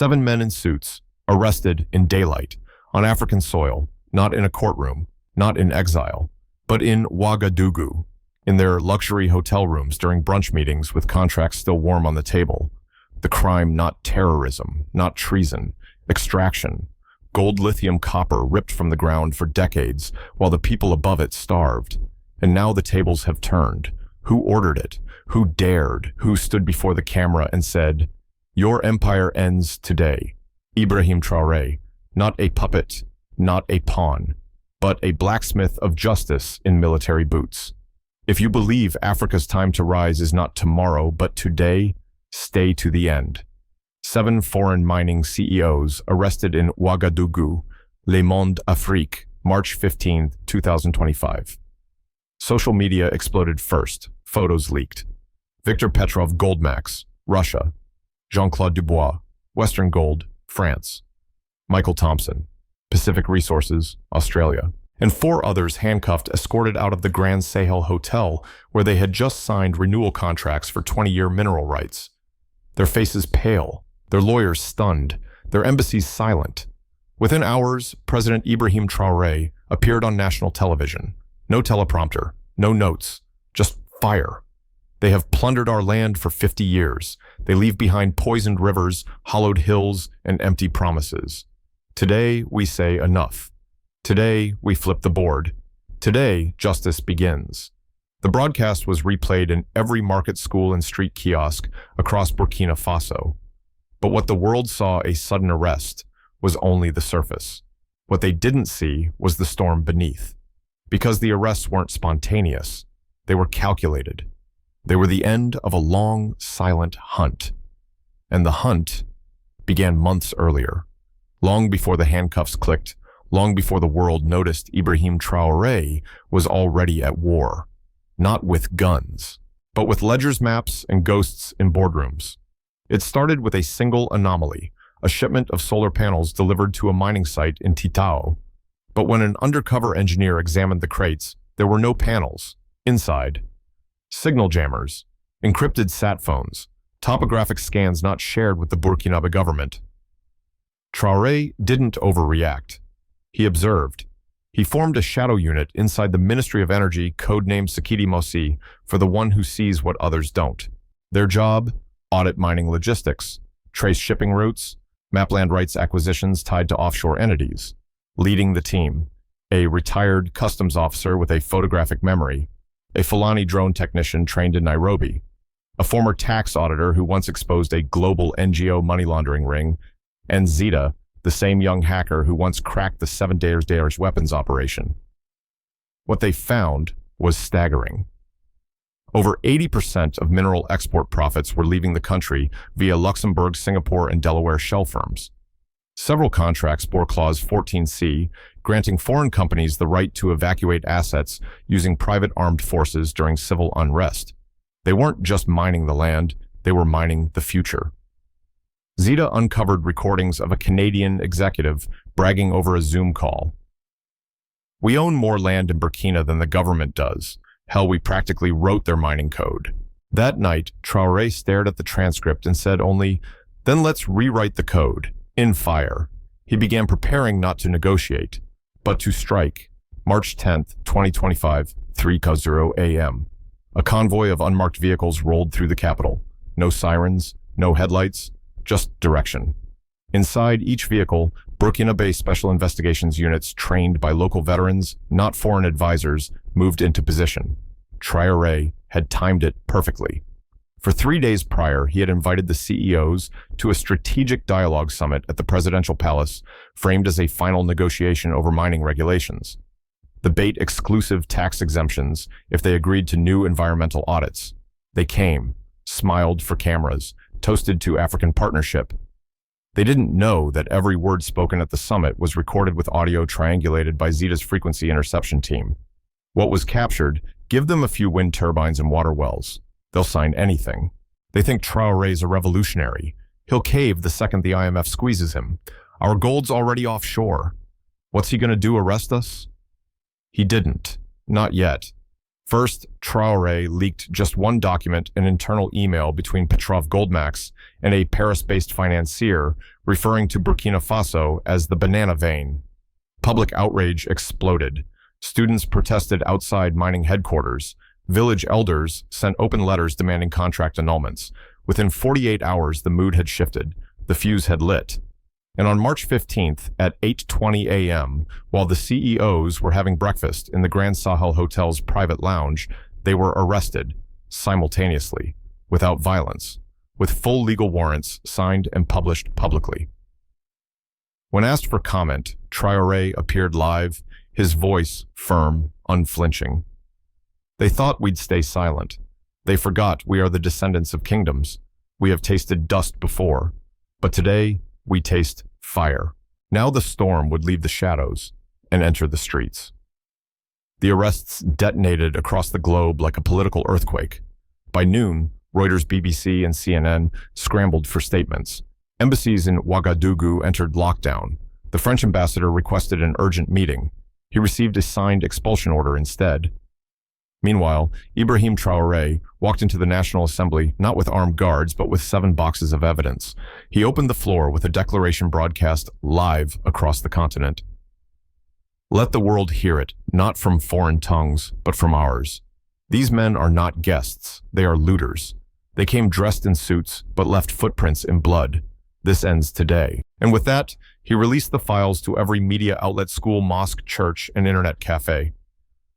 7 men in suits, arrested in daylight, on African soil, not in a courtroom, not in exile, but in Ouagadougou, in their luxury hotel rooms during brunch meetings with contracts still warm on the table. The crime not terrorism, not treason, extraction. Gold, lithium, copper ripped from the ground for decades while the people above it starved. And now the tables have turned. Who ordered it? Who dared? Who stood before the camera and said, "Your empire ends today"? Ibrahim Traoré, not a puppet, not a pawn, but a blacksmith of justice in military boots. If you believe Africa's time to rise is not tomorrow, but today, stay to the end. 7 foreign mining CEOs arrested in Ouagadougou, Le Monde Afrique, March 15, 2025. Social media exploded first, photos leaked. Victor Petrov, Goldmax, Russia. Jean-Claude Dubois, Western Gold, France. Michael Thompson, Pacific Resources, Australia. And 4 others handcuffed, escorted out of the Grand Sahel Hotel, where they had just signed renewal contracts for 20-year mineral rights. Their faces pale, their lawyers stunned, their embassies silent. Within hours, President Ibrahim Traoré appeared on national television. No teleprompter, no notes, just fire. They have plundered our land for 50 years. They leave behind poisoned rivers, hollowed hills, and empty promises. Today, we say enough. Today, we flip the board. Today, justice begins. The broadcast was replayed in every market, school, and street kiosk across Burkina Faso. But what the world saw, a sudden arrest, was only the surface. What they didn't see was the storm beneath. Because the arrests weren't spontaneous, they were calculated. They were the end of a long, silent hunt. And the hunt began months earlier. Long before the handcuffs clicked, long before the world noticed, Ibrahim Traoré was already at war. Not with guns, but with ledgers, maps, and ghosts in boardrooms. It started with a single anomaly, a shipment of solar panels delivered to a mining site in Titao. But when an undercover engineer examined the crates, there were no panels. Inside, signal jammers, encrypted sat phones, topographic scans not shared with the Burkinabe government. Traoré didn't overreact. He observed. He formed a shadow unit inside the Ministry of Energy, codenamed Sekiti Mosi, for the one who sees what others don't. Their job? Audit mining logistics, trace shipping routes, map land rights acquisitions tied to offshore entities. Leading the team, a retired customs officer with a photographic memory, a Fulani drone technician trained in Nairobi, a former tax auditor who once exposed a global NGO money laundering ring, and Zita, the same young hacker who once cracked the 7 Daesh weapons operation. What they found was staggering. Over 80% of mineral export profits were leaving the country via Luxembourg, Singapore, and Delaware shell firms. Several contracts bore Clause 14C, granting foreign companies the right to evacuate assets using private armed forces during civil unrest. They weren't just mining the land, they were mining the future. Zita uncovered recordings of a Canadian executive bragging over a Zoom call. "We own more land in Burkina than the government does. Hell, we practically wrote their mining code." That night, Traoré stared at the transcript and said only, "Then let's rewrite the code." In fire, he began preparing not to negotiate, but to strike. March 10th, 2025, 3:00 a.m. A convoy of unmarked vehicles rolled through the capital. No sirens, no headlights, just direction. Inside each vehicle, Burkina-based special investigations units trained by local veterans, not foreign advisors, moved into position. Traoré had timed it perfectly. For 3 days prior, he had invited the CEOs to a strategic dialogue summit at the presidential palace, framed as a final negotiation over mining regulations. The bait exclusive tax exemptions if they agreed to new environmental audits. They came, smiled for cameras, toasted to African partnership. They didn't know that every word spoken at the summit was recorded with audio triangulated by Zita's frequency interception team. What was captured? Give them a few wind turbines and water wells. They'll sign anything. They think Traoré's a revolutionary. He'll cave the second the IMF squeezes him. Our gold's already offshore. What's he going to do, arrest us? He didn't. Not yet. First, Traoré leaked just one document, an internal email between Petrov Goldmax and a Paris-based financier referring to Burkina Faso as the banana vein. Public outrage exploded. Students protested outside mining headquarters. Village elders sent open letters demanding contract annulments. Within 48 hours, the mood had shifted. The fuse had lit. And on March 15th at 8:20 a.m., while the CEOs were having breakfast in the Grand Sahel Hotel's private lounge, they were arrested, simultaneously, without violence, with full legal warrants signed and published publicly. When asked for comment, Traoré appeared live, his voice firm, unflinching. They thought we'd stay silent. They forgot we are the descendants of kingdoms. We have tasted dust before, but today we taste fire. Now the storm would leave the shadows and enter the streets. The arrests detonated across the globe like a political earthquake. By noon, Reuters, BBC, and CNN scrambled for statements. Embassies in Ouagadougou entered lockdown. The French ambassador requested an urgent meeting. He received a signed expulsion order instead. Meanwhile, Ibrahim Traoré walked into the National Assembly not with armed guards but with 7 boxes of evidence. He opened the floor with a declaration broadcast live across the continent. Let the world hear it, not from foreign tongues, but from ours. These men are not guests, they are looters. They came dressed in suits but left footprints in blood. This ends today. And with that, he released the files to every media outlet, school, mosque, church, and internet cafe.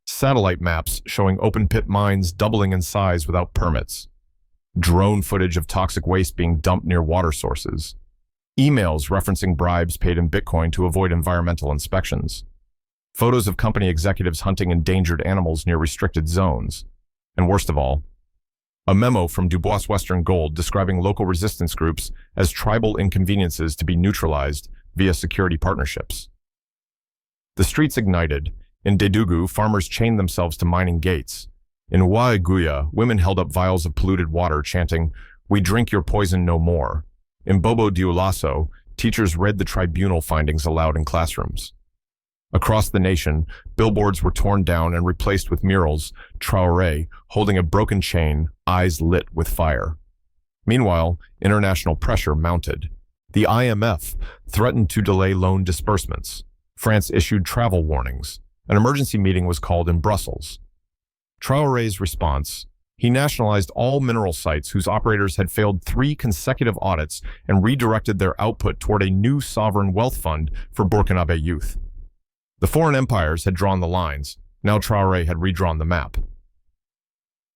Satellite maps showing open-pit mines doubling in size without permits. Drone footage of toxic waste being dumped near water sources. Emails referencing bribes paid in Bitcoin to avoid environmental inspections. Photos of company executives hunting endangered animals near restricted zones. And worst of all, a memo from Dubois Western Gold describing local resistance groups as tribal inconveniences to be neutralized via security partnerships. The streets ignited. In Dedougou, farmers chained themselves to mining gates. In Ouagadougou, women held up vials of polluted water, chanting, "We drink your poison no more." In Bobo Dioulasso, teachers read the tribunal findings aloud in classrooms. Across the nation, billboards were torn down and replaced with murals, Traoré holding a broken chain, eyes lit with fire. Meanwhile, international pressure mounted. The IMF threatened to delay loan disbursements. France issued travel warnings. An emergency meeting was called in Brussels. Traoré's response: he nationalized all mineral sites whose operators had failed 3 consecutive audits and redirected their output toward a new sovereign wealth fund for Burkinabe youth. The foreign empires had drawn the lines. Now Traoré had redrawn the map.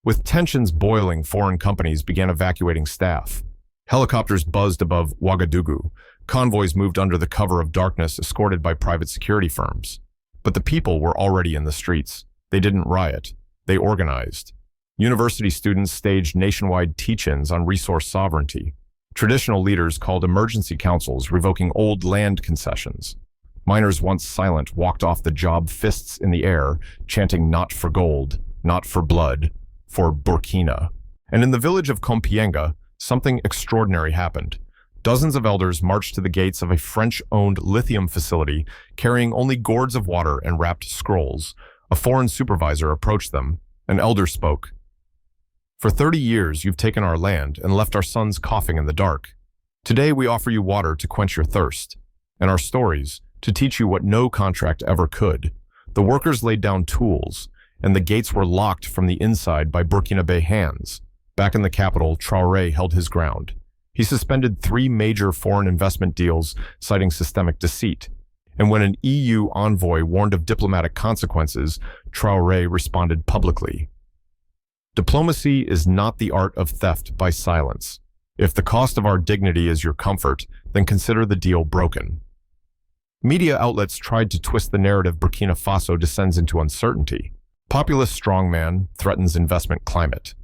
With tensions boiling, foreign companies began evacuating staff. Helicopters buzzed above Ouagadougou. Convoys moved under the cover of darkness, escorted by private security firms. But the people were already in the streets. They didn't riot. They organized. University students staged nationwide teach-ins on resource sovereignty. Traditional leaders called emergency councils, revoking old land concessions. Miners once silent walked off the job, fists in the air, chanting not for gold, not for blood, for Burkina. And in the village of Compiègne, something extraordinary happened. Dozens of elders marched to the gates of a French-owned lithium facility, carrying only gourds of water and wrapped scrolls. A foreign supervisor approached them. An elder spoke. "For 30 years you've taken our land and left our sons coughing in the dark. Today we offer you water to quench your thirst, and our stories to teach you what no contract ever could." The workers laid down tools, and the gates were locked from the inside by Burkinabe hands. Back in the capital, Traoré held his ground. He suspended 3 major foreign investment deals, citing systemic deceit. And when an EU envoy warned of diplomatic consequences, Traoré responded publicly. Diplomacy is not the art of theft by silence. If the cost of our dignity is your comfort, then consider the deal broken. Media outlets tried to twist the narrative. Burkina Faso descends into uncertainty. Populist strongman threatens investment climate.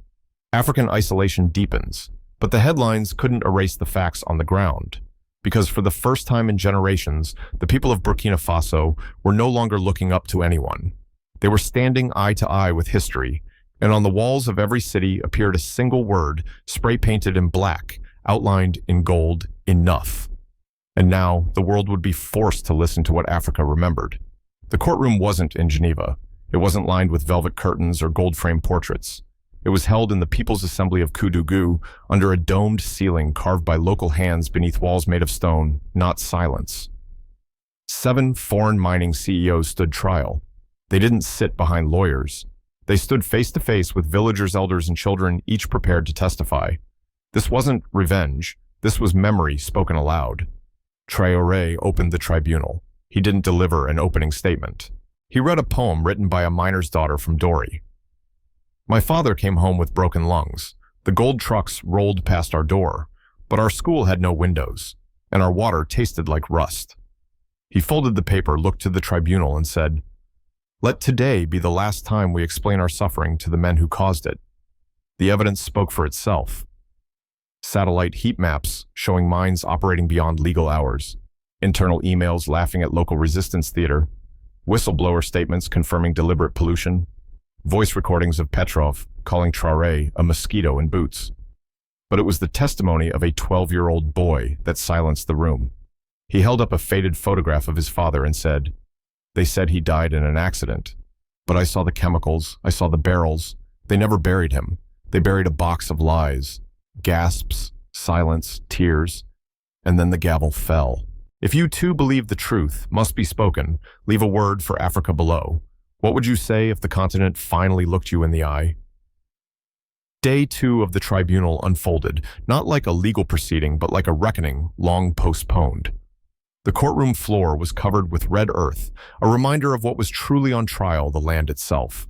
African isolation deepens. But the headlines couldn't erase the facts on the ground. Because for the first time in generations, the people of Burkina Faso were no longer looking up to anyone. They were standing eye to eye with history, and on the walls of every city appeared a single word, spray-painted in black, outlined in gold: enough. And now, the world would be forced to listen to what Africa remembered. The courtroom wasn't in Geneva. It wasn't lined with velvet curtains or gold-framed portraits. It was held in the People's Assembly of Koudougou under a domed ceiling carved by local hands beneath walls made of stone, not silence. 7 foreign mining CEOs stood trial. They didn't sit behind lawyers. They stood face to face with villagers, elders, and children, each prepared to testify. This wasn't revenge. This was memory spoken aloud. Traoré opened the tribunal. He didn't deliver an opening statement. He read a poem written by a miner's daughter from Dori. My father came home with broken lungs. The gold trucks rolled past our door, but our school had no windows, and our water tasted like rust. He folded the paper, looked to the tribunal, and said, "Let today be the last time we explain our suffering to the men who caused it." The evidence spoke for itself. Satellite heat maps showing mines operating beyond legal hours, internal emails laughing at local resistance theater, whistleblower statements confirming deliberate pollution, voice recordings of Petrov calling Traoré a mosquito in boots. But it was the testimony of a 12-year-old boy that silenced the room. He held up a faded photograph of his father and said, "They said he died in an accident. But I saw the chemicals, I saw the barrels. They never buried him. They buried a box of lies." Gasps, silence, tears, and then the gavel fell. If you too believe the truth must be spoken, leave a word for Africa below. What would you say if the continent finally looked you in the eye? Day 2 of the tribunal unfolded, not like a legal proceeding, but like a reckoning long postponed. The courtroom floor was covered with red earth, a reminder of what was truly on trial, the land itself.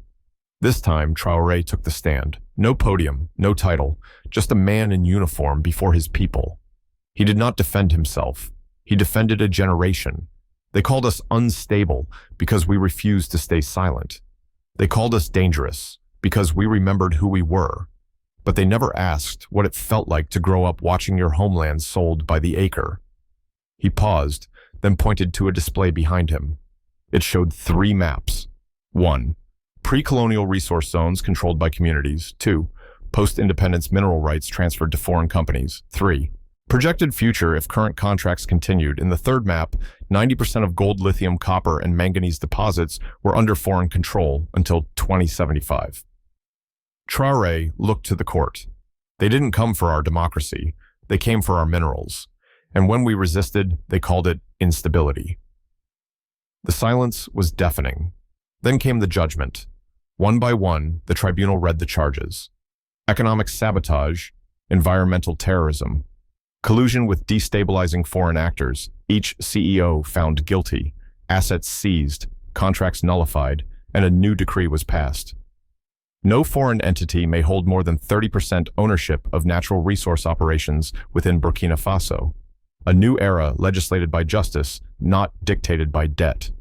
This time, Traoré took the stand. No podium, no title, just a man in uniform before his people. He did not defend himself. He defended a generation. They called us unstable because we refused to stay silent. They called us dangerous because we remembered who we were. But they never asked what it felt like to grow up watching your homeland sold by the acre. He paused, then pointed to a display behind him. It showed 3 maps. 1. Pre-colonial resource zones controlled by communities. 2. Post-independence mineral rights transferred to foreign companies. 3. Projected future if current contracts continued. In the 3rd map, 90% of gold, lithium, copper, and manganese deposits were under foreign control until 2075. Traoré looked to the court. They didn't come for our democracy. They came for our minerals. And when we resisted, they called it instability. The silence was deafening. Then came the judgment. One by one, the tribunal read the charges. Economic sabotage, environmental terrorism, collusion with destabilizing foreign actors, each CEO found guilty, assets seized, contracts nullified, and a new decree was passed. No foreign entity may hold more than 30% ownership of natural resource operations within Burkina Faso. A new era legislated by justice, not dictated by debt.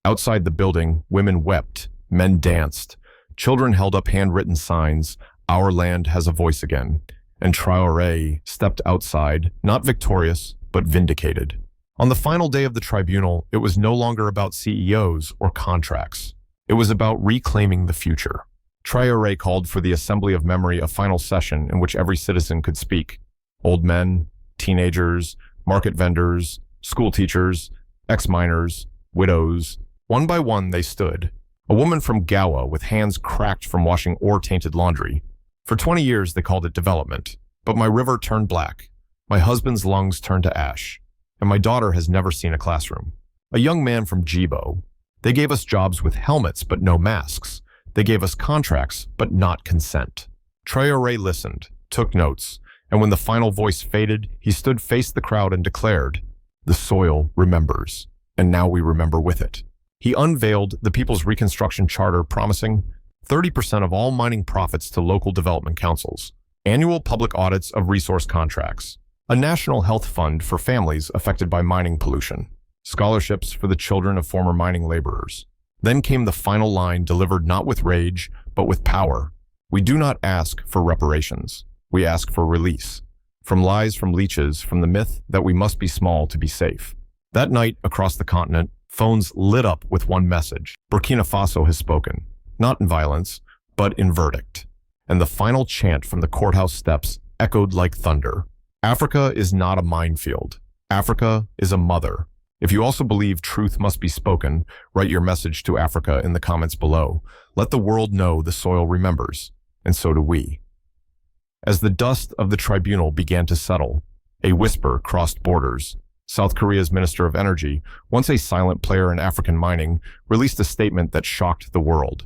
Outside the building, women wept, men danced, children held up handwritten signs, "Our land has a voice again," and Traoré stepped outside, not victorious, but vindicated. On the final day of the tribunal, it was no longer about CEOs or contracts. It was about reclaiming the future. Traoré called for the Assembly of Memory, a final session in which every citizen could speak. Old men, teenagers, market vendors, school teachers, ex-miners, widows. One by one, they stood. A woman from Gawa with hands cracked from washing ore-tainted laundry. For 20 years, they called it development. But my river turned black. My husband's lungs turned to ash. And my daughter has never seen a classroom. A young man from Jibo. They gave us jobs with helmets, but no masks. They gave us contracts, but not consent. Traoré listened, took notes, and when the final voice faded, he stood, faced the crowd, and declared, "The soil remembers, and now we remember with it." He unveiled the People's Reconstruction Charter, promising 30% of all mining profits to local development councils, annual public audits of resource contracts, a national health fund for families affected by mining pollution, scholarships for the children of former mining laborers. Then came the final line, delivered not with rage, but with power. "We do not ask for reparations. We ask for release. From lies, from leeches, from the myth that we must be small to be safe." That night, across the continent, phones lit up with one message. Burkina Faso has spoken, not in violence, but in verdict. And the final chant from the courthouse steps echoed like thunder. Africa is not a minefield. Africa is a mother. If you also believe truth must be spoken, write your message to Africa in the comments below. Let the world know the soil remembers, and so do we. As the dust of the tribunal began to settle, a whisper crossed borders. South Korea's Minister of Energy, once a silent player in African mining, released a statement that shocked the world.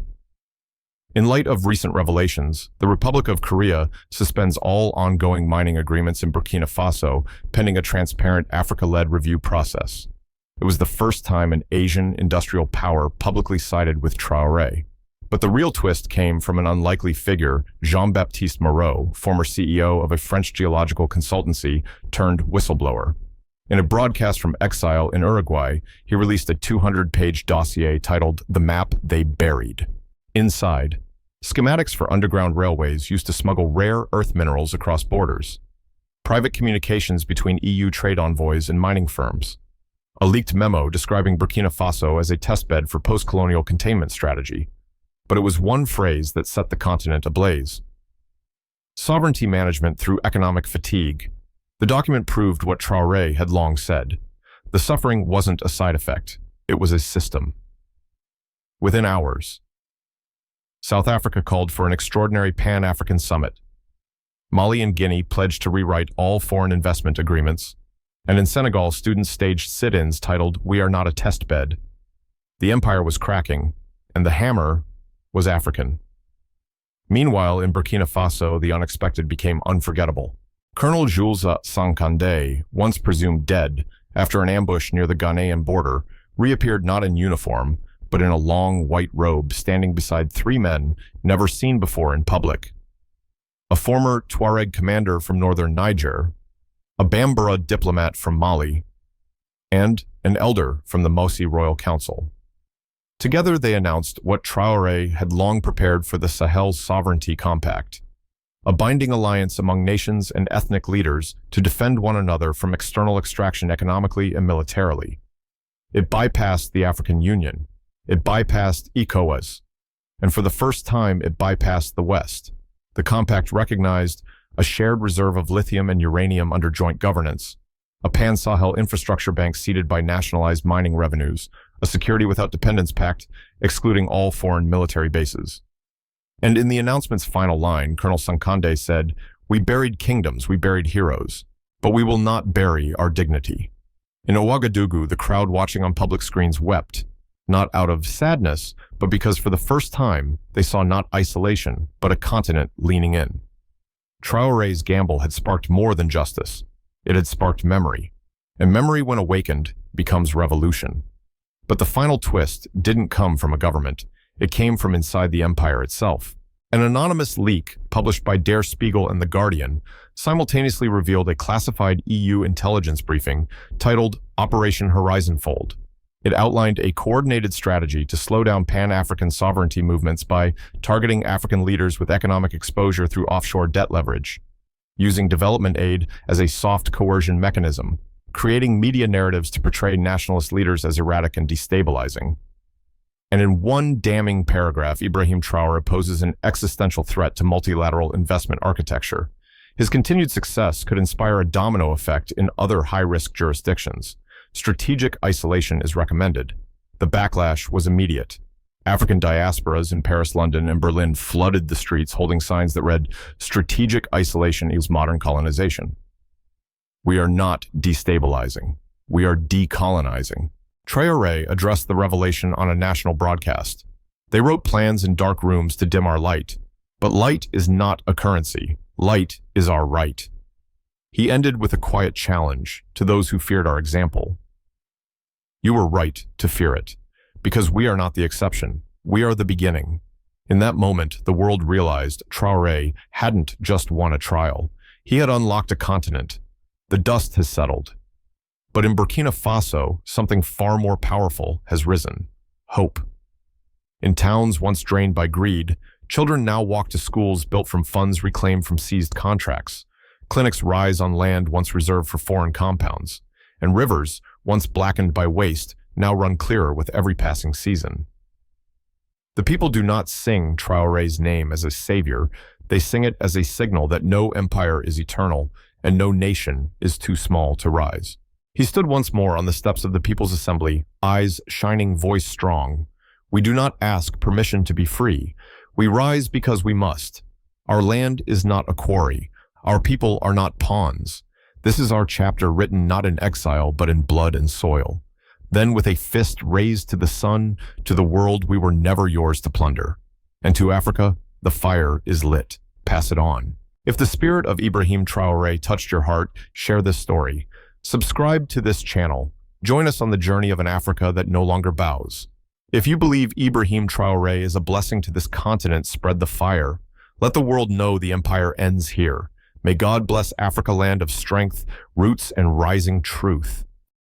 In light of recent revelations, the Republic of Korea suspends all ongoing mining agreements in Burkina Faso pending a transparent Africa-led review process. It was the first time an Asian industrial power publicly sided with Traoré. But the real twist came from an unlikely figure, Jean-Baptiste Moreau, former CEO of a French geological consultancy turned whistleblower. In a broadcast from exile in Uruguay, he released a 200-page dossier titled The Map They Buried. Inside, schematics for underground railways used to smuggle rare earth minerals across borders. Private communications between EU trade envoys and mining firms. A leaked memo describing Burkina Faso as a testbed for post-colonial containment strategy. But it was one phrase that set the continent ablaze. Sovereignty management through economic fatigue. The document proved what Traoré had long said. The suffering wasn't a side effect. It was a system. Within hours, South Africa called for an extraordinary Pan-African summit. Mali and Guinea pledged to rewrite all foreign investment agreements, and in Senegal, students staged sit-ins titled "We Are Not a Test Bed." The empire was cracking, and the hammer was African. Meanwhile, in Burkina Faso, the unexpected became unforgettable. Colonel Jules Sankandé, once presumed dead after an ambush near the Ghanaian border, reappeared not in uniform, but in a long white robe standing beside three men never seen before in public. A former Tuareg commander from northern Niger, a Bambara diplomat from Mali, and an elder from the Mossi Royal Council. Together they announced what Traoré had long prepared for the Sahel's Sovereignty Compact, a binding alliance among nations and ethnic leaders to defend one another from external extraction economically and militarily. It bypassed the African Union. It bypassed ECOWAS, and for the first time it bypassed the West. The compact recognized a shared reserve of lithium and uranium under joint governance, a pan-Sahel infrastructure bank seeded by nationalized mining revenues, a security without dependence pact excluding all foreign military bases. And in the announcement's final line, Colonel Sankandé said, "We buried kingdoms, we buried heroes, but we will not bury our dignity." In Ouagadougou, the crowd watching on public screens wept, not out of sadness, but because for the first time, they saw not isolation, but a continent leaning in. Traoré's gamble had sparked more than justice. It had sparked memory. And memory, when awakened, becomes revolution. But the final twist didn't come from a government. It came from inside the empire itself. An anonymous leak, published by Der Spiegel and The Guardian, simultaneously revealed a classified EU intelligence briefing titled Operation Horizonfold. It outlined a coordinated strategy to slow down Pan-African sovereignty movements by targeting African leaders with economic exposure through offshore debt leverage, using development aid as a soft coercion mechanism, creating media narratives to portray nationalist leaders as erratic and destabilizing. And in one damning paragraph, Ibrahim Traoré poses an existential threat to multilateral investment architecture. His continued success could inspire a domino effect in other high-risk jurisdictions. Strategic isolation is recommended. The backlash was immediate. African diasporas in Paris, London, and Berlin flooded the streets holding signs that read, "Strategic isolation is modern colonization." We are not destabilizing. We are decolonizing. Traoré addressed the revelation on a national broadcast. They wrote plans in dark rooms to dim our light. But light is not a currency. Light is our right. He ended with a quiet challenge to those who feared our example. You were right to fear it, because we are not the exception. We are the beginning. In that moment, the world realized Traoré hadn't just won a trial. He had unlocked a continent. The dust has settled. But in Burkina Faso, something far more powerful has risen: hope. In towns once drained by greed, children now walk to schools built from funds reclaimed from seized contracts. Clinics rise on land once reserved for foreign compounds. And rivers, once blackened by waste, now run clearer with every passing season. The people do not sing Traoré's name as a savior. They sing it as a signal that no empire is eternal and no nation is too small to rise. He stood once more on the steps of the People's Assembly, eyes shining, voice strong. We do not ask permission to be free. We rise because we must. Our land is not a quarry. Our people are not pawns. This is our chapter written not in exile, but in blood and soil. Then with a fist raised to the sun, to the world we were never yours to plunder. And to Africa, the fire is lit. Pass it on. If the spirit of Ibrahim Traoré touched your heart, share this story. Subscribe to this channel. Join us on the journey of an Africa that no longer bows. If you believe Ibrahim Traoré is a blessing to this continent, spread the fire. Let the world know the empire ends here. May God bless Africa, land of strength, roots, and rising truth.